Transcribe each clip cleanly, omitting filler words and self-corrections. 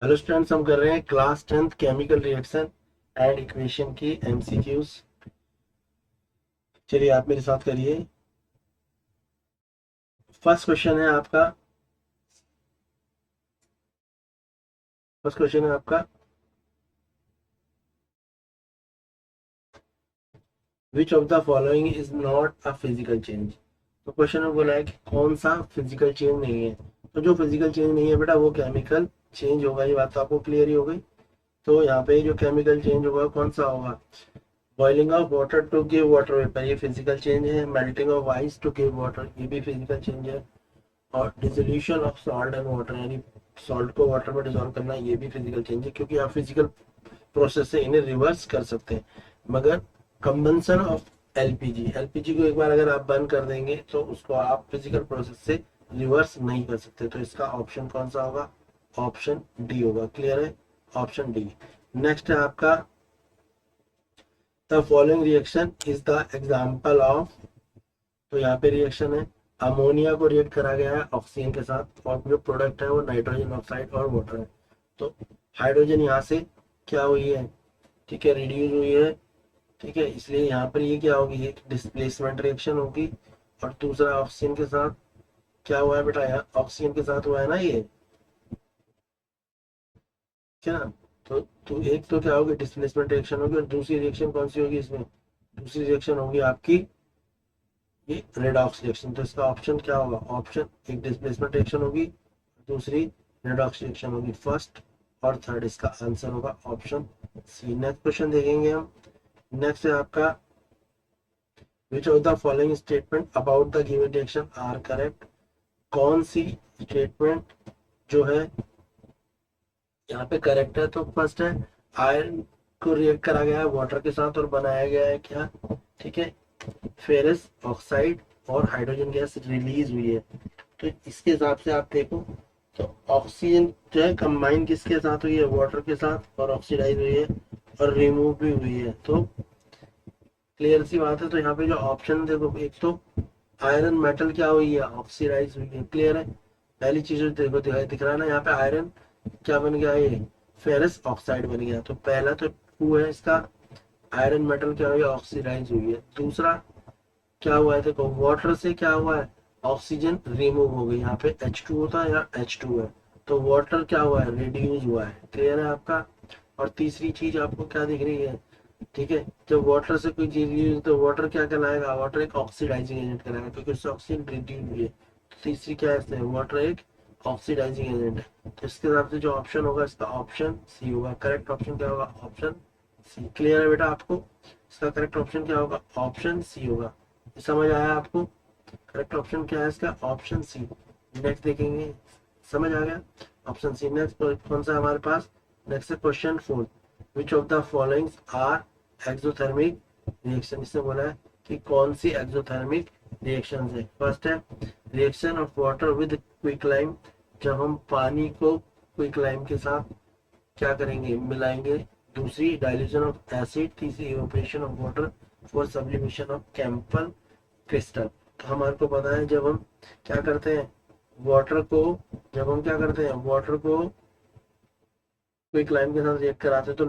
Hello students, हम कर रहे हैं class 10th chemical reaction and equation की एमसीक्यूज। चलिए आप मेरे साथ करिए। फर्स्ट क्वेश्चन है आपका which of the following is not a physical change. तो क्वेश्चन में बोला है कि कौन सा फिजिकल चेंज नहीं है। तो जो फिजिकल चेंज नहीं है बेटा वो केमिकल चेंज होगा, ये बात तो आपको क्लियर ही हो गई। तो यहाँ पे जो केमिकल चेंज होगा कौन सा होगा? Boiling of water to give water vapour, ये फिजिकल चेंज है। Melting of ice to give water, ये भी फिजिकल चेंज है। और dissolution of salt and water, यानी सॉल्ट को वाटर में डिसॉल्व करना, ये भी फिजिकल चेंज है, क्योंकि आप फिजिकल प्रोसेस से इन्हें रिवर्स कर सकते हैं। मगर कंबंसन ऑफ एलपीजी, एलपीजी को एक बार अगर आप बंद कर देंगे तो उसको आप फिजिकल प्रोसेस से रिवर्स नहीं कर सकते। तो इसका ऑप्शन कौन सा होगा? ऑप्शन डी होगा। क्लियर है? Option D. नेक्स्ट है आपका the following reaction is the example of. तो यहाँ पे रिएक्शन है, अमोनिया को रिएक्ट करा गया है ऑक्सीजन के साथ, और जो प्रोडक्ट है वो नाइट्रोजन ऑक्साइड और वाटर है। तो हाइड्रोजन यहाँ से क्या हुई है? ठीक है, रिड्यूस हुई है। ठीक है, इसलिए यहाँ पर ये क्या होगी? एक डिस्प्लेसमेंट रिएक्शन होगी। और दूसरा ऑक्सीजन के साथ क्या हुआ है बेटा? यहाँ ऑक्सीजन के साथ हुआ है ना ये, क्या? तो एक तो क्या होगी? डिस्प्लेसमेंट रिएक्शन होगी, और दूसरी रिएक्शन कौन सी होगी इसमें? दूसरी रिएक्शन होगी आपकी ये रेडॉक्स रिएक्शन। तो इसका ऑप्शन क्या होगा? ऑप्शन एक डिस्प्लेसमेंट रिएक्शन होगी, दूसरी रेडॉक्स रिएक्शन होगी। फर्स्ट और थर्ड इसका आंसर होगा ऑप्शन सी। नेक्स्ट क्वेश्चन देखेंगे हम। नेक्स्ट है आपका which of the following statement about the given reaction are correct. कौन सी स्टेटमेंट जो है यहाँ पे करेक्ट है? तो फर्स्ट है आयरन को रिएक्ट करा गया है वाटर के साथ और बनाया गया है क्या? ठीक है, फेरस ऑक्साइड और हाइड्रोजन गैस रिलीज हुई है। तो इसके हिसाब से आप देखो तो ऑक्सीजन जो है कंबाइन किसके साथ हुई है? वाटर के साथ, और ऑक्सीडाइज हुई है और रिमूव भी हुई है। तो क्लियर सी बात है। तो यहाँ पे जो ऑप्शन देखो, एक तो आयरन मेटल क्या हुई है? ऑक्सीडाइज हुई है। क्लियर है? पहली चीज जो देखो दिख रहा है ना, यहाँ पे आयरन क्या बन गया? ये फेरस ऑक्साइड बन गया। तो पहला तो ट्रू है इसका, आयरन मेटल क्या हुई है? ऑक्सीडाइज हुई है। दूसरा क्या हुआ है? देखो वाटर से क्या हुआ है? ऑक्सीजन रिमूव हो गई। यहाँ पे H2 होता है या H2 है, तो वाटर क्या हुआ है? रिड्यूस हुआ है। क्लियर है आपका? और तीसरी चीज आपको क्या दिख रही है? ठीक है, जब वाटर से कोई चीज यूज तो वाटर क्या कहलाएगा? वाटर एक ऑक्सीडाइजिंग एजेंट कहलाएगा, क्योंकि उससे ऑक्सीजन रिड्यूस हुई है। तो तीसरी क्या है? वाटर एक ऑक्सीडाइजिंग एजेंट है। तो इसके हिसाब से जो ऑप्शन होगा इसका ऑप्शन सी होगा। करेक्ट ऑप्शन क्या होगा? ऑप्शन सी। क्लियर है बेटा आपको? इसका करेक्ट ऑप्शन क्या होगा? ऑप्शन सी होगा। समझ आया आपको? करेक्ट ऑप्शन क्या है इसका? Option C. नेक्स्ट देखेंगे, समझ आ गया? Option C. नेक्स्ट कौन सा हमारे पास? नेक्स्ट है question 4, which of the following are exothermic reaction. इससे बोला है कि कौन सी एक्सोथर्मिक रिएक्शन है। फर्स्ट है reaction of water with quicklime, जब हम पानी को क्विकलाइम के साथ क्या करेंगे? मिलाएंगे। दूसरी डाइल्यूशन ऑफ एसिड। तीसरी evaporation of water for sublimation of chemical crystal. तो हमारे को पता है जब हम क्या करते हैं वाटर को, जब हम क्या करते हैं वाटर को क्विकलाइम के साथ रिएक्ट कराते हैं तो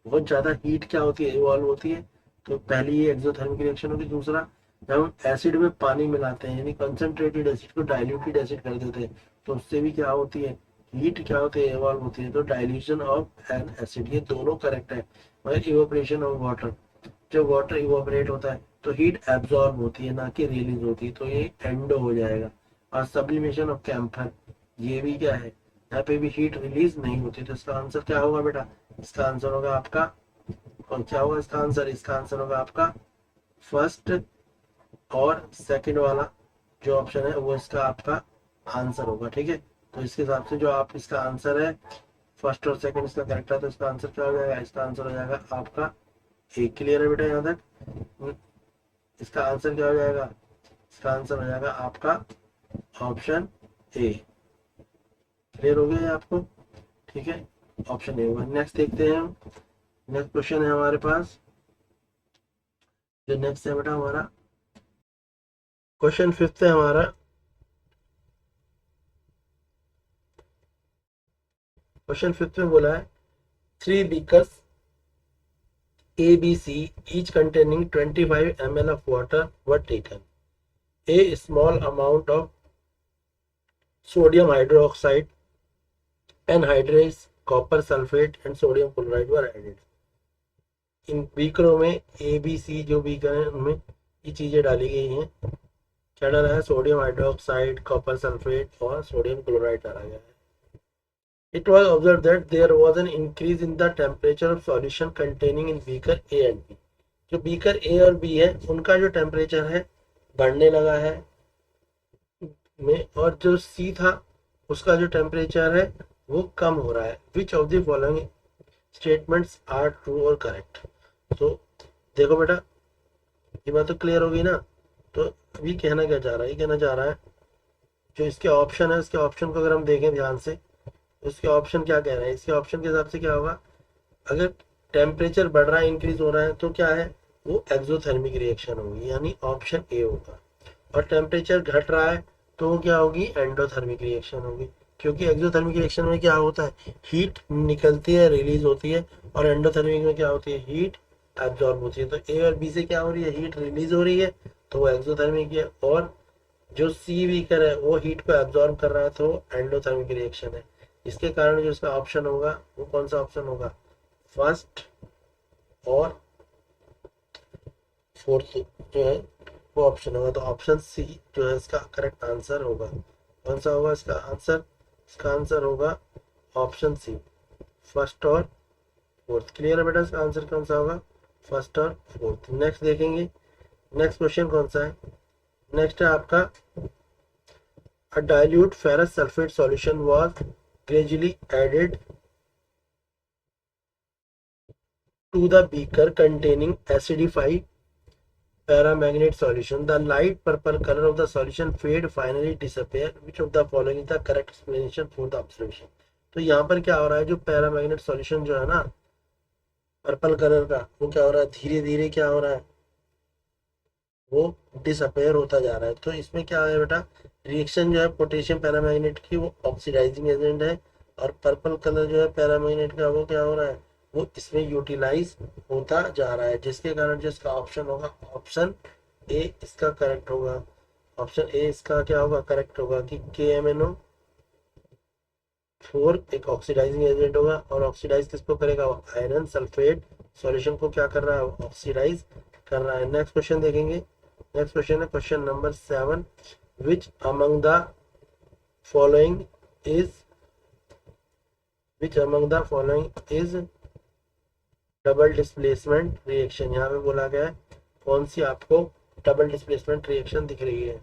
बहुत ज्यादा हीट क्या होती है? इवॉल्व होती है। तो पहली ये एक्सोथर्मिक रिएक्शन होगी। दूसरा, जब हम एसिड में पानी मिलाते हैं, यानी कंसंट्रेटेड एसिड को डाइल्यूटेड एसिड कर देते हैं, तो उससे भी क्या होती है? हीट क्या होती है? इवॉल्व होती है। तो डाइल्यूशन ऑफ एन एसिड, ये दोनों करेक्ट है। मगर इवोपरेशन ऑफ वाटर, जब वाटर इवोपरेट होता है तो हीट एब्जॉर्ब होती है, ना कि रिलीज होती है। तो ये एंडो हो जाएगा। और सब्लिमेशन ऑफ कैम्फर, ये भी क्या है? यहाँ पे भी हीट रिलीज नहीं होती। तो इसका आंसर क्या होगा बेटा? इसका आंसर होगा आपका, और क्या होगा इसका आंसर? इसका आंसर होगा आपका फर्स्ट और सेकंड वाला जो ऑप्शन है वो इसका आपका आंसर होगा। ठीक है, तो इसके हिसाब से जो आप इसका आंसर है फर्स्ट और सेकंड इसका करेक्ट है, तो इसका आंसर क्या हो जाएगा? इसका आंसर हो जाएगा आपका ए। क्लियर है बेटा यहाँ तक? इसका आंसर क्या हो जाएगा? इसका आंसर हो जाएगा आपका ऑप्शन ए। क्लियर हो गया आपको? ठीक है, ऑप्शन ए होगा। नेक्स्ट देखते हैं हम। नेक्स्ट क्वेश्चन है हमारे पास, जो नेक्स्ट है बेटा हमारा क्वेश्चन 5 है हमारा। क्वेश्चन 5 में बोला है 3 beakers A, B, C, each containing 25 ml of water were taken. A small amount of sodium hydroxide, anhydrous, copper sulfate and sodium chloride were added. इन बीकरों में A, B, C जो बीकर हैं उनमें ये चीजें डाली गई हैं। क्या डाला है? सोडियम हाइड्रोक्साइड, कॉपर सल्फेट और सोडियम क्लोराइड डाला गया है। It was observed that there was an increase in the temperature of solution containing in beaker A and B. जो बीकर A और B है उनका जो टेम्परेचर है बढ़ने लगा है में, और जो C था उसका जो टेम्परेचर है वो कम हो रहा है। Which of the following statements are true or correct? तो देखो बेटा, ये बात तो क्लियर होगी ना। तो अभी कहना क्या चाह रहा है? ये कहना चाह रहा है जो इसके ऑप्शन है, इसके ऑप्शन को अगर हम देखें ध्यान से, इसके ऑप्शन क्या कह रहे हैं? इसके ऑप्शन के हिसाब से क्या होगा? अगर टेम्परेचर बढ़ रहा है, इंक्रीज हो रहा है, तो क्या है? वो एक्सोथर्मिक रिएक्शन होगी, यानी ऑप्शन ए होगा। और टेम्परेचर घट रहा है तो वो क्या होगी? एंडोथर्मिक रिएक्शन होगी। क्योंकि एक्सोथर्मिक रिएक्शन में क्या होता है? हीट निकलती है, रिलीज होती है, और एंडोथर्मिक में क्या होती है? हीट एब्जॉर्ब होती है। तो ए और बी से क्या हो रही है? हीट रिलीज हो रही है, तो वो एक्सोथर्मिक है। और जो सी बीकर है वो हीट को एब्जॉर्ब कर रहा है, तो एंडोथर्मिक रिएक्शन है। इसके कारण जो इसका ऑप्शन होगा वो कौन सा ऑप्शन होगा? फर्स्ट और फोर्थ जो है वो ऑप्शन होगा। तो ऑप्शन सी जो है इसका करेक्ट आंसर होगा। कौन सा होगा इसका आंसर? इसका आंसर होगा ऑप्शन सी, फर्स्ट और फोर्थ। क्लियर है बेटा? इसका आंसर कौन सा होगा? फर्स्ट और फोर्थ। नेक्स्ट देखेंगे, नेक्स्ट क्वेश्चन कौन सा है? नेक्स्ट है आपका a dilute ferrous sulfate solution was gradually added to the beaker containing acidified paramagnet solution. The light purple color of the solution fade finally disappear. Which of the following is the correct explanation for the observation? तो यहाँ पर क्या हो रहा है? जो paramagnet solution जो है ना पर्पल कलर का, वो क्या हो रहा है? धीरे धीरे क्या हो रहा है? वो डिसअपेयर होता जा रहा है। तो इसमें क्या है बेटा? रिएक्शन जो है पोटेशियम पैरामैग्नेट की वो ऑक्सीडाइजिंग एजेंट है, और पर्पल कलर जो है पैरामैग्नेट का वो क्या हो रहा है? वो इसमें यूटिलाइज होता जा रहा है, जिसके कारण जो इसका ऑप्शन होगा ऑप्शन ए इसका करेक्ट होगा। ऑप्शन ए इसका क्या होगा? करेक्ट होगा कि KMnO 4 एक ऑक्सीडाइजिंग एजेंट होगा, और ऑक्सीडाइज किसको करेगा? आयरन सल्फेट सॉल्यूशन को क्या कर रहा है? ऑक्सीडाइज कर रहा है। नेक्स्ट क्वेश्चन देखेंगे। नेक्स्ट क्वेश्चन है question number 7। which among the following is double displacement reaction? यहाँ पे बोला गया है कौन सी आपको डबल डिस्प्लेसमेंट रिएक्शन दिख रही है?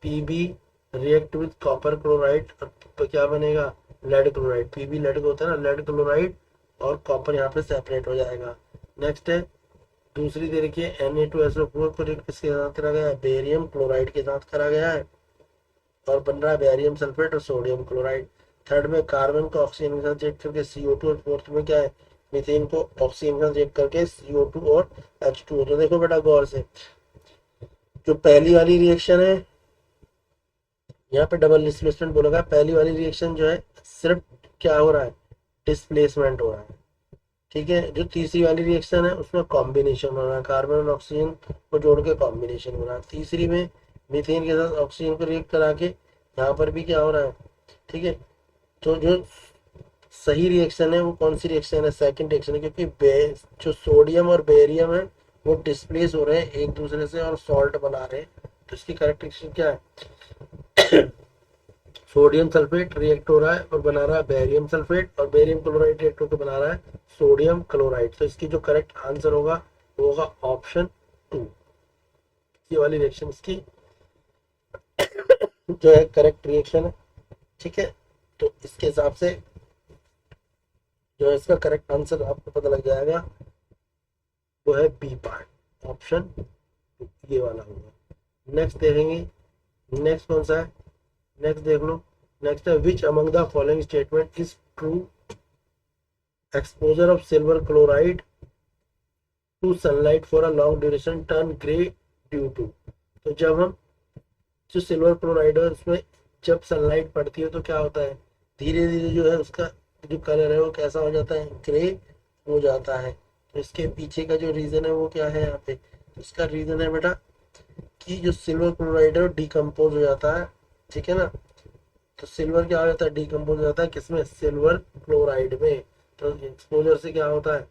PB react with copper chloride, तो क्या बनेगा? Lead chloride. PB लेड को होता है ना, लेड क्लोराइड, और कॉपर यहाँ पे सेपरेट हो जाएगा। नेक्स्ट है दूसरी देखिए Na2SO4 को रिएक्ट किसके साथ करा गया है? बेरियम क्लोराइड के साथ करा गया है, और बन रहा है बेरियम सल्फेट और सोडियम क्लोराइड। थर्ड में कार्बन को ऑक्सीजन के साथ रिएक्ट करके CO2, और फोर्थ में क्या है? मीथेन को ऑक्सीजन के साथ रिएक्ट करके CO2 और H2O। तो देखो बेटा गौर से, जो पहली वाली रिएक्शन है यहाँ पे डबल डिस्प्लेसमेंट बोला, पहली वाली रिएक्शन जो है सिर्फ क्या हो रहा है? डिस्प्लेसमेंट हो रहा है। ठीक है। जो तीसरी वाली रिएक्शन है उसमें कॉम्बिनेशन हो रहा है, कार्बन और ऑक्सीजन को जोड़ के कॉम्बिनेशन हो रहा है। तीसरी में मीथेन के साथ ऑक्सीजन को रिएक्ट करा के यहाँ पर भी क्या हो रहा है? ठीक है। तो जो सही रिएक्शन है वो कौन सी रिएक्शन है? सेकंड रिएक्शन है, क्योंकि जो सोडियम और बेरियम है वो डिस्प्लेस हो रहे हैं एक दूसरे से और सॉल्ट बना रहे हैं। तो इसकी करेक्ट रिएक्शन क्या है? सोडियम सल्फेट रिएक्ट हो रहा है और बना रहा है बेरियम सल्फेट, और बेरियम क्लोराइड रिएक्ट होकर बना रहा है सोडियम क्लोराइड। तो इसकी जो करेक्ट आंसर होगा वो होगा ऑप्शन 2। ये वाली रिएक्शन इसकी जो है करेक्ट रिएक्शन है। ठीक है। तो इसके हिसाब से जो है इसका करेक्ट आंसर आपको पता लग जाएगा, वो है बी पार्ट, ऑप्शन ये वाला होगा। नेक्स्ट देखेंगे, नेक्स्ट कौन सा है? नेक्स्ट देख लो। नेक्स्ट है which among the following statement is true? Exposure of silver chloride to sunlight for a long duration turn grey due to. तो जब हम जो सिल्वर क्लोराइड है उसमें जब सनलाइट पड़ती है तो क्या होता है? धीरे धीरे जो है उसका जो कलर है वो कैसा हो जाता है, ग्रे हो जाता है। तो इसके पीछे का जो रीजन है वो क्या है यहाँ पे, तो इसका रीजन है बेटा कि जो सिल्वर क्लोराइड है वो डिकम्पोज हो जाता है, ठीक है ना। तो सिल्वर क्या हो जाता है, डिकम्पोज हो जाता है किसमें, सिल्वर क्लोराइड में। तो एक्सपोजर से क्या होता है,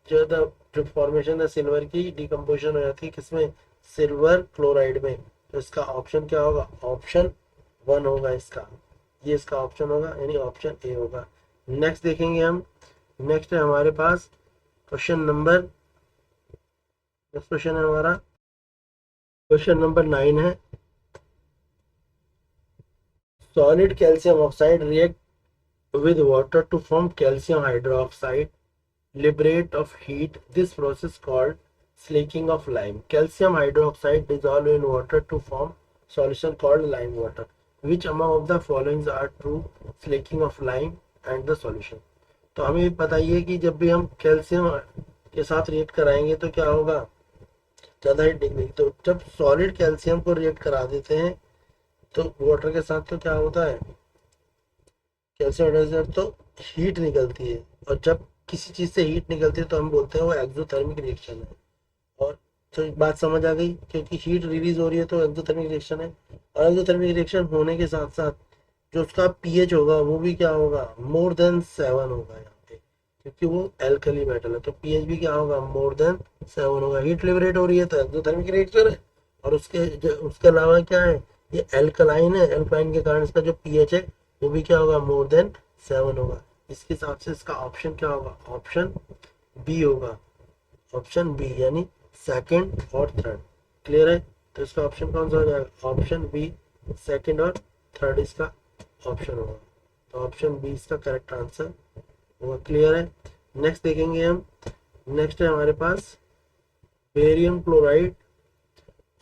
जो फॉर्मेशन है सिल्वर की, डिकम्पोजिशन हो जाती है किसमें, सिल्वर क्लोराइड में। तो इसका ऑप्शन क्या होगा, ऑप्शन 1 होगा इसका, ये इसका ऑप्शन होगा, यानी ऑप्शन ए होगा। नेक्स्ट देखेंगे हम, नेक्स्ट है हमारे पास क्वेश्चन नंबर, नेक्स्ट क्वेश्चन है हमारा क्वेश्चन नंबर 9 है, solid calcium oxide react with water to form calcium hydroxide, liberate of heat. This process called slaking of lime. Calcium hydroxide dissolve in water to form solution called lime water. Which among of the following are true slaking of lime and the solution? तो हमें बताइए कि जब भी हम calcium के साथ react कराएंगे तो क्या होगा, ज़्यादा हीट निकलेगी। तो जब सॉलिड कैल्शियम को रिएक्ट करा देते हैं तो वाटर के साथ तो क्या होता है, कैल्शियम हाइड्रोक्साइड तो हीट निकलती है, और जब किसी चीज से हीट निकलती है तो हम बोलते हैं वो एक्सोथर्मिक रिएक्शन है। और तो बात समझ आ गई, क्योंकि हीट रिलीज हो रही है तो एक्सोथर्मिक रिएक्शन है। और एक्सोथर्मिक रिएक्शन होने के साथ साथ जो उसका पीएच होगा वो भी क्या होगा, मोर देन 7 होगा यहाँ पे, क्योंकि वो एल्कली मेटल है। तो पीएच भी क्या होगा, मोर देन 7 होगा। हीट लिबरेट हो रही है तो एक्सोथर्मिक रिएक्शन है। और उसके अलावा क्या है, ये एल्कलाइन है, एल्कलाइन के कारण इसका जो पीएच है वो भी क्या होगा, मोर देन 7 होगा। इसके हिसाब से इसका ऑप्शन क्या होगा, ऑप्शन बी होगा, ऑप्शन बी यानी सेकंड और थर्ड। क्लियर है, तो इसका ऑप्शन कौन सा हो जाएगा, ऑप्शन बी, सेकंड और थर्ड इसका ऑप्शन होगा। तो ऑप्शन बी इसका करेक्ट आंसर होगा। क्लियर है, नेक्स्ट देखेंगे हम, नेक्स्ट है हमारे पास barium chloride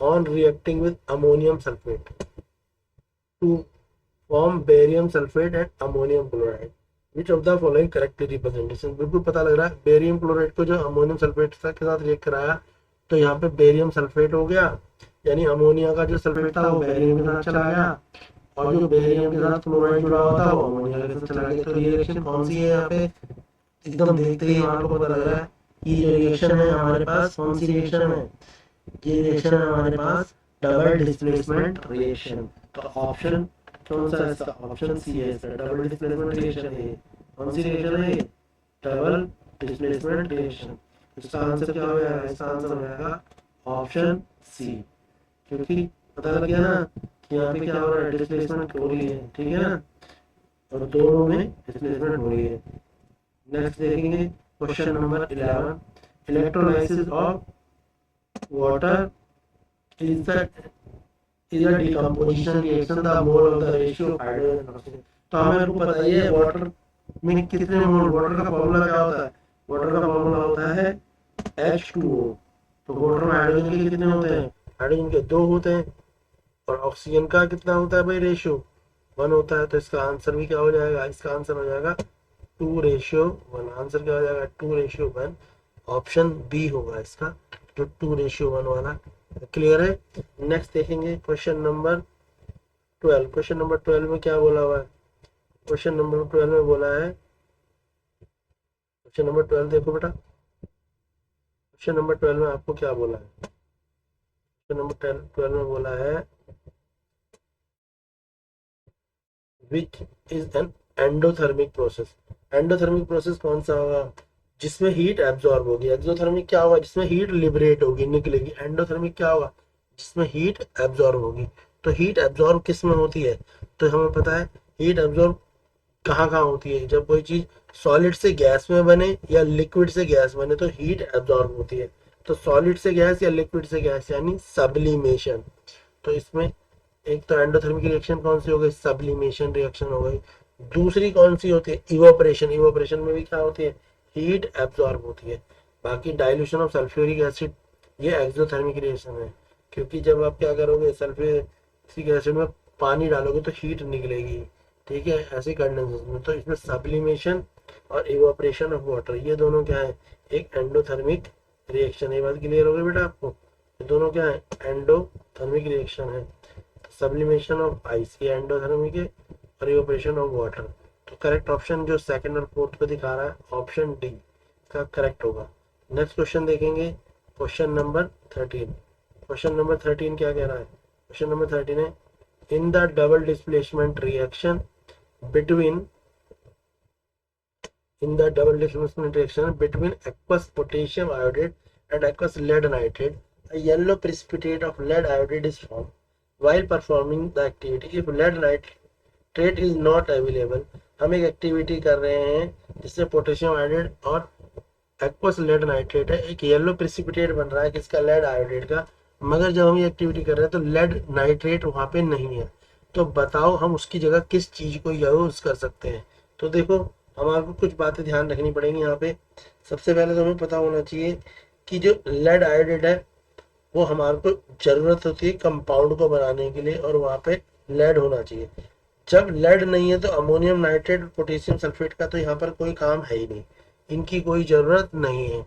on reacting with ammonium sulphate to form barium sulphate and ammonium chloride, which of the following correctly representation. बिल्कुल पता लग रहा है, बेरियम क्लोराइड को जो अमोनियम सल्फेट के साथ रिएक्ट कराया तो यहाँ पे बेरियम सल्फेट हो गया, यानी अमोनिया का जो सल्फेट था वो बेरियम के साथ चला गया, और जो बेरियम के साथ क्लोराइड जुड़ा हुआ था वो अमोनिया के साथ चला गया। तो रिएक्शन कौन सी है यहाँ पे, एकदम देखते ही हमारे को पता लग रहा है कि ये रिएक्शन है हमारे पास, कौन सी रिएक्शन है, ये रिएक्शन है हमारे पास डबल डिस्प्लेसमेंट रिएक्शन। तो ऑप्शन कौन सा है इसका, ऑप्शन सी है इसका, डबल डिस्प्लेसमेंट रिएक्शन है। कौन सी रिएक्शन है, डबल डिस्प्लेसमेंट रिएक्शन। इसका आंसर क्या हो जाएगा, इसका आंसर हो जाएगा ऑप्शन सी, क्योंकि पता लग गया ना कि यहाँ पे क्या हो रहा है, डिस्प्लेसमेंट हो रही है, ठीक है ना, और दोनों में डिस्प्लेसमेंट हो रही है। नेक्स्ट देखेंगे question number 11, electrolysis of water is the is a decomposition reaction the mole of the ratio of hydrogen and oxygen। तो हमें को पता ही है वाटर में कितने मोल, वाटर का फॉर्मूला क्या होता है, वाटर का फॉर्मूला होता है H2O। तो वाटर में हाइड्रोजन के कितने होते हैं, हाइड्रोजन के 2 होते हैं, और ऑक्सीजन का कितना होता है भाई, रेशियो 1 होता है। तो इसका आंसर भी क्या हो जाएगा, इसका आंसर हो जाएगा 2:1। आंसर क्या हो जाएगा, 2:1। ऑप्शन बी होगा इसका, जो 2:1 वाला। क्लियर है, नेक्स्ट देखेंगे क्वेश्चन नंबर 12। क्वेश्चन नंबर 12 में क्या बोला हुआ है, क्वेश्चन नंबर 12 में बोला है, क्वेश्चन नंबर 12 देखो बेटा, क्वेश्चन नंबर 12 में आपको क्या बोला है, क्वेश्चन नंबर 12 में बोला है which is an endothermic process. Endothermic process कौन सा होगा, जिसमें हीट एब्जॉर्ब होगी। एक्सोथर्मिक क्या होगा, जिसमें हीट लिबरेट होगी, निकलेगी। एंडोथर्मिक क्या होगा, जिसमें हीट एब्जॉर्ब होगी। तो हीट एब्जॉर्ब किस में होती है, तो हमें पता है हीट एब्जॉर्ब कहाँ कहाँ होती है, जब कोई चीज सॉलिड से गैस में बने या लिक्विड से गैस बने तो हीट एब्जॉर्ब होती है। तो सॉलिड से गैस या लिक्विड से गैस यानी सब्लिमेशन। तो इसमें एक तो एंडोथर्मिक रिएक्शन कौन सी हो गई, सब्लिमेशन रिएक्शन हो गई। दूसरी कौन सी होती है, इवोपरेशन। इवोपरेशन में भी क्या होती है, हीट एब्जॉर्ब होती है। बाकी डाइल्यूशन ऑफ सल्फ्यूरिक एसिड ये एक्सोथर्मिक रिएक्शन है, क्योंकि जब आप क्या करोगे, सल्फ्यूरिक एसिड में पानी डालोगे तो हीट निकलेगी, ठीक है, ऐसे कंडेंसेशन में। तो इसमें सब्लिमेशन और इवोपरेशन ऑफ वाटर ये दोनों क्या है, एक एंडोथर्मिक रिएक्शन है। ये बात क्लियर हो गई बेटा आपको, ये दोनों क्या है, एंडोथर्मिक रिएक्शन है। सब्लिमेशन ऑफ आइस ये एंडोथर्मिक है, और इवोपरेशन ऑफ वाटर तो करेक्ट ऑप्शन जो सेकंड और फोर्थ पे दिखा रहा है ऑप्शन डी का करेक्ट होगा। नेक्स्ट क्वेश्चन देखेंगे, क्वेश्चन नंबर 13। क्वेश्चन नंबर 13 क्या कह रहा है? क्वेश्चन नंबर 13 है in the double displacement reaction between in the double displacement reaction between aqueous potassium iodide and aqueous lead nitrate, a yellow precipitate of lead iodide is formed. While performing the activity, if lead nitrate is not available, हम एक activity कर रहे हैं जिससे potassium iodide और aqueous lead nitrate है, एक yellow precipitate बन रहा है किसका? लेड आयोडाइड का। मगर जब हम ये एक्टिविटी कर रहे हैं तो लेड नाइट्रेट वहां पे नहीं है, तो बताओ हम उसकी जगह किस चीज को यूज कर सकते हैं? तो देखो हमारे को कुछ बातें ध्यान रखनी पड़ेंगी यहाँ पे। सबसे पहले तो हमें पता होना चाहिए कि जो लेड आयोडाइड है वो हमारे को जरूरत होती है कंपाउंड को बनाने के लिए, और वहाँ पे लेड होना चाहिए। जब लेड नहीं है तो अमोनियम नाइट्रेट और पोटेशियम सल्फेट का तो यहाँ पर कोई काम है ही नहीं, इनकी कोई जरूरत नहीं है।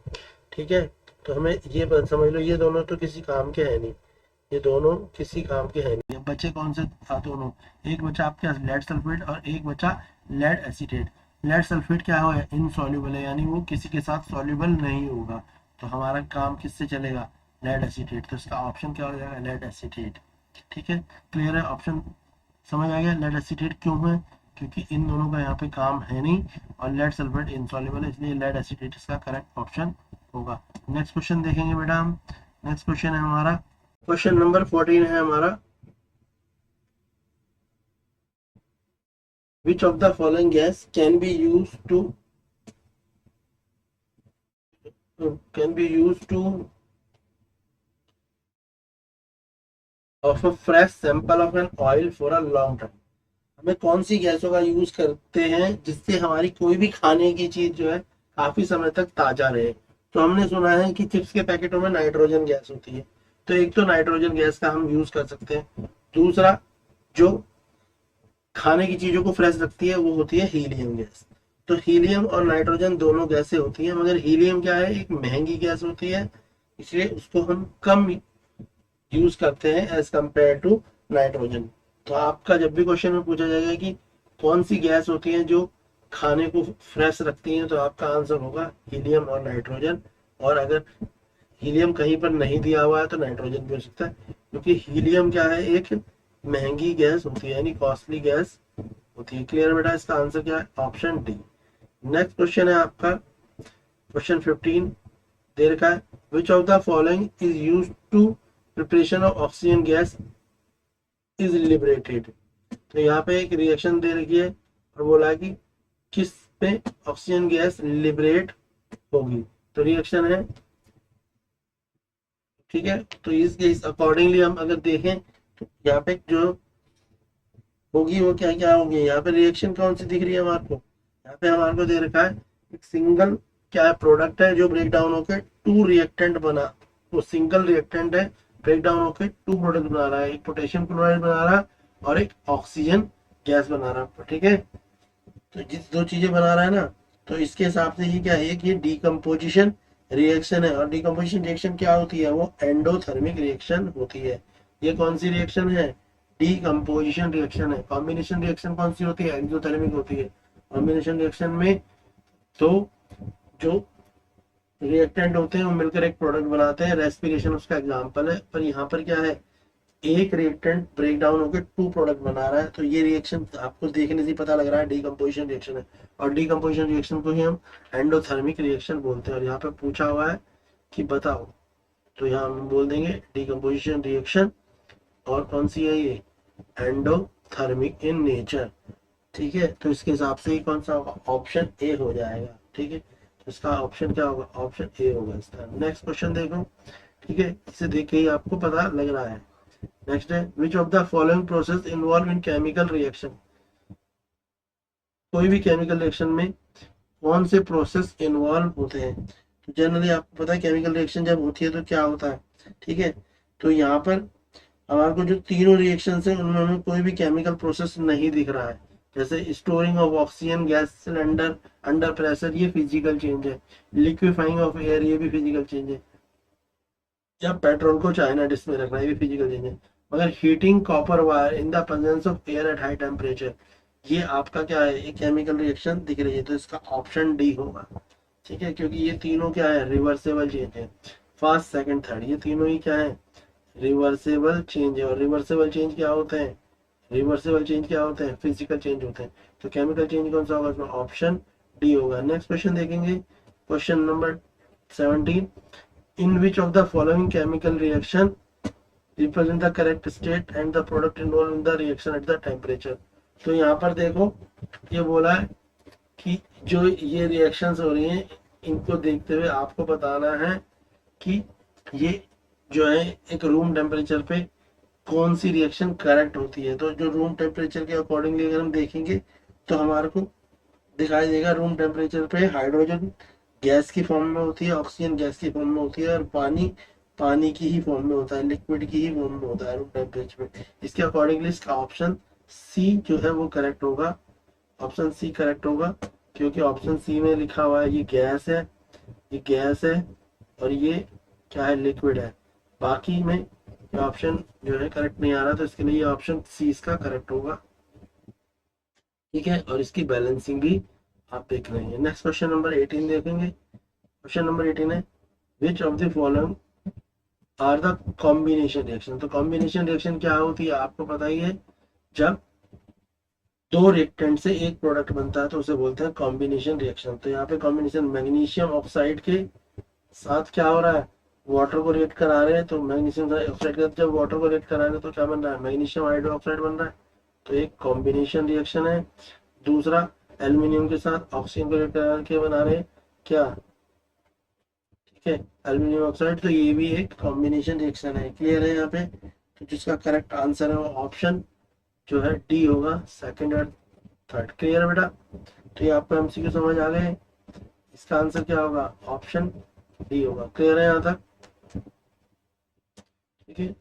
ठीक है, तो हमें ये समझ लो ये दोनों तो किसी काम के है नहीं, ये दोनों किसी काम के है नहीं। बचे कौन से दोनों? एक बचा आपके पास लेड सल्फेट और एक बचा लेड एसीटेट। लेड सल्फेट क्या हो इनसॉल्युबल है, यानी वो किसी के साथ सॉल्युबल नहीं होगा, तो हमारा काम किससे चलेगा? Lead acetate. तो इसका ऑप्शन क्या हो जाएगा? Lead acetate. ठीक है, क्लियर है? ऑप्शन समझ आ गया? लेड एसीटेट क्यों है? क्योंकि इन दोनों का यहाँ पे काम है नहीं और लेड सल्फेट इनसॉल्युबल है, इसलिए लेड एसीटेट इसका करेक्ट ऑप्शन होगा। नेक्स्ट क्वेश्चन देखेंगे बेटा हम। नेक्स्ट क्वेश्चन है हमारा क्वेश्चन नंबर 14 है हमारा, which of the following gas can be used to of a fresh sample of an oil for a long time? हमें कौन सी गैसों का यूज करते हैं जिससे हमारी कोई भी खाने की चीज जो है काफी समय तक ताजा रहे? तो हमने सुना है कि चिप्स के पैकेटों में नाइट्रोजन गैस होती है, तो एक तो नाइट्रोजन गैस का हम यूज कर सकते हैं। दूसरा जो खाने की चीजों को फ्रेश रखती है वो होती है हीलियम गैस। तो हीलियम और नाइट्रोजन दोनों गैसें होती हैं, मगर हीलियम क्या है? एक महंगी गैस होती है, इसलिए उसको हम कम यूज करते हैं एज कंपेयर टू नाइट्रोजन। तो आपका जब भी क्वेश्चन में पूछा जाएगा कि कौन सी गैस होती है जो खाने को फ्रेश रखती है, तो आपका आंसर होगा हीलियम और नाइट्रोजन। और अगर हीलियम कहीं पर नहीं दिया हुआ है तो नाइट्रोजन भी हो सकता है, क्योंकि हीलियम क्या है? एक महंगी गैस होती है, यानी कॉस्टली गैस होती है। क्लियर बेटा? इसका आंसर क्या है? Option D. नेक्स्ट क्वेश्चन है आपका क्वेश्चन 15 दे रखा है which of the following is used to preparation of oxygen gas is liberated. तो यहाँ पे एक रिएक्शन दे रखी है और बोला कि किस पे ऑक्सीजन गैस लिबरेट होगी, तो रिएक्शन है। ठीक है, तो इस अकॉर्डिंगली हम अगर देखें तो यहाँ पे जो होगी वो क्या क्या होगी? यहाँ पे रिएक्शन कौन सी दिख रही है हमारे को? यहाँ पे हमारे को दे रखा है एक सिंगल क्या है प्रोडक्ट है जो ब्रेक डाउन होकर टू रिएक्टेंट बना, वो सिंगल रिएक्टेंट है ब्रेक डाउन होकर टू प्रोडक्ट बना रहा है, एक पोटेशियम क्लोराइड बना रहा है और एक ऑक्सीजन गैस बना रहा है। ठीक है, तो जिस दो चीजें बना रहा है ना, तो इसके हिसाब से ये क्या है? एक ये डीकम्पोजिशन रिएक्शन है, और डीकम्पोजिशन रिएक्शन क्या होती है? वो एंडोथर्मिक रिएक्शन होती है। ये कौन सी रिएक्शन है? डीकम्पोजिशन रिएक्शन है। कॉम्बिनेशन रिएक्शन कौन सी होती है? एक्सोथर्मिक होती है। कॉम्बिनेशन रिएक्शन में तो जो रिएक्टेंट होते हैं वो मिलकर एक प्रोडक्ट बनाते हैं, रेस्पिरेशन उसका एग्जांपल है। पर यहाँ पर क्या है? एक रिएक्टेंट ब्रेक डाउन होकर टू प्रोडक्ट बना रहा है, तो ये रिएक्शन आपको देखने से पता लग रहा है डीकम्पोजिशन रिएक्शन है, और डीकम्पोजिशन रिएक्शन को ही हम एंडोथर्मिक रिएक्शन बोलते हैं। और यहाँ पे पूछा हुआ है कि बताओ, तो यहाँ हम बोल देंगे डीकम्पोजिशन रिएक्शन, और कौन सी है ये? Endothermic in nature. ठीक है, तो इसके हिसाब से ही कौन सा होगा? ऑप्शन ए हो जाएगा। ठीक है, तो इसका ऑप्शन क्या होगा? ऑप्शन ए होगा इसका। नेक्स्ट क्वेश्चन देखो। ठीक है, इसे देख के ही आपको पता लग रहा है। नेक्स्ट है which of the following process involve in chemical reaction. कोई भी केमिकल रिएक्शन में कौन से प्रोसेस इन्वॉल्व होते हैं? तो जनरली आपको पता है केमिकल रिएक्शन जब होती है तो क्या होता है। ठीक है, तो यहाँ पर हमारे को जो तीनों रिएक्शन है उनमें हमें कोई भी केमिकल प्रोसेस नहीं दिख रहा है। जैसे storing of oxygen gas cylinder under pressure, ये फिजिकल चेंज है। लिक्विफाइंग ऑफ एयर, ये भी फिजिकल चेंज है। या पेट्रोल को चाइना डिश में रखना, ये भी फिजिकल चेंज है। मगर heating copper wire in the presence of air at high temperature, ये आपका क्या है, एक केमिकल रिएक्शन दिख रही है, तो इसका ऑप्शन डी होगा। ठीक है, क्योंकि ये तीनों क्या है, रिवर्सेबल चेंज है। फर्स्ट सेकंड थर्ड ये तीनों ही क्या है, रिवर्सेबल चेंज है। और रिवर्सेबल चेंज क्या होते हैं, रिवर्सेबल चेंज क्या होते हैं, फिजिकल चेंज होते हैं। तो केमिकल चेंज कौन सा होगा इसमें, ऑप्शन डी होगा। नेक्स्ट क्वेश्चन देखेंगे, question number 17, in which of the following chemical reaction represent the correct state and the product involve in the reaction at the temperature. तो यहाँ पर देखो ये बोला है कि जो ये रिएक्शंस हो रही हैं इनको देखते हुए आपको बताना है कि ये जो है एक रूम टेम्परेचर पे कौन सी रिएक्शन करेक्ट होती है। तो जो रूम टेम्परेचर के अकॉर्डिंगली अगर हम देखेंगे तो हमारे को दिखाई देगा रूम टेम्परेचर पे हाइड्रोजन गैस की फॉर्म में होती है, ऑक्सीजन गैस की फॉर्म में होती है, और पानी पानी की ही फॉर्म में होता है, लिक्विड की ही फॉर्म में होता है रूम टेम्परेचर पे। इसके अकॉर्डिंगली इसका ऑप्शन सी जो है वो करेक्ट होगा, ऑप्शन सी करेक्ट होगा। क्योंकि ऑप्शन सी में लिखा हुआ है ये गैस है, ये गैस है, और ये क्या है, लिक्विड है। बाकी में ये ऑप्शन जो है करेक्ट नहीं आ रहा, तो इसके लिए ये ऑप्शन सी इसका करेक्ट होगा। ठीक है, और इसकी बैलेंसिंग भी आप देख रहे हैं। नेक्स्ट क्वेश्चन नंबर 18 देखेंगे। क्वेश्चन नंबर 18 है, which of the following are the combination reaction. तो कॉम्बिनेशन रिएक्शन क्या होती है आपको पता ही है, जब दो रिएक्टेंट से एक प्रोडक्ट बनता है तो उसे बोलते हैं कॉम्बिनेशन रिएक्शन। तो यहाँ पे कॉम्बिनेशन मैग्नीशियम ऑक्साइड के साथ क्या हो रहा है, वाटर को रिएक्ट करा रहे हैं। तो मैग्नीशियम ऑक्साइड के साथ जब वाटर को रिएक्ट करा रहे हैं तो क्या बन रहा है, मैग्नीशियम हाइड्रोक्साइड बन रहा है। तो एक कॉम्बिनेशन रिएक्शन है। दूसरा, एल्यूमिनियम के साथ ऑक्सीजन को रिएक्ट करा के बना रहे हैं क्या, ठीक है, एल्यूमिनियम ऑक्साइड। तो ये भी एक कॉम्बिनेशन रिएक्शन है। क्लियर है यहाँ पे। तो जिसका करेक्ट आंसर है वो ऑप्शन जो है डी होगा, सेकंड और थर्ड। क्लियर है बेटा। तो ये आपको एमसीक्यू समझ आ गए, इसका आंसर क्या होगा, ऑप्शन डी होगा। क्लियर है यहाँ तक, ठीक है।